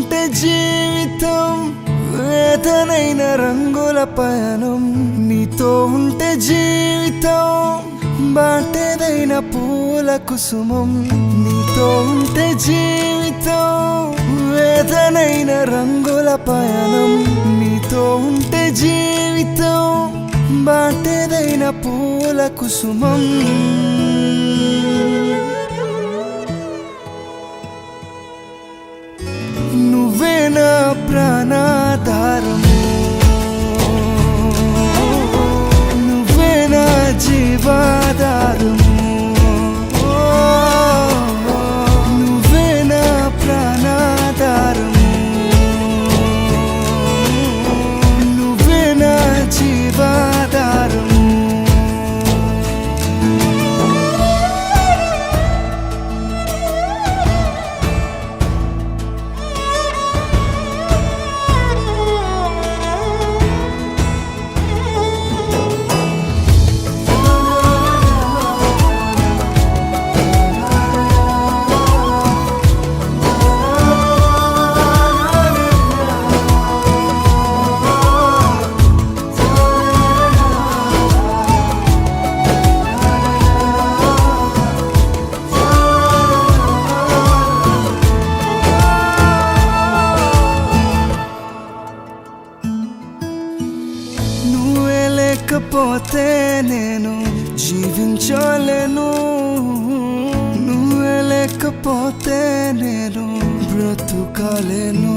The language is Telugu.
ఉంటే జీవితం వేదనైన రంగుల పయనం, నీతో ఉంటే జీవితం బాటేదైన పూల కుసుమం, నీతో ఉంటే జీవితం వేదనైన రంగుల పయనం, నీతో ఉంటే జీవితం బాటేదైన పూల కుసుమం. నువ్వే నా ప్రాణాధారము, నువ్వే నా జీవాధారము, నువ్వే నా ప్రాణాధారము, నువ్వే నా జీవాధారము. లేకపోతే నేను జీవించలేను, నువ్వే లేకపోతే నేను బ్రతుకలేను.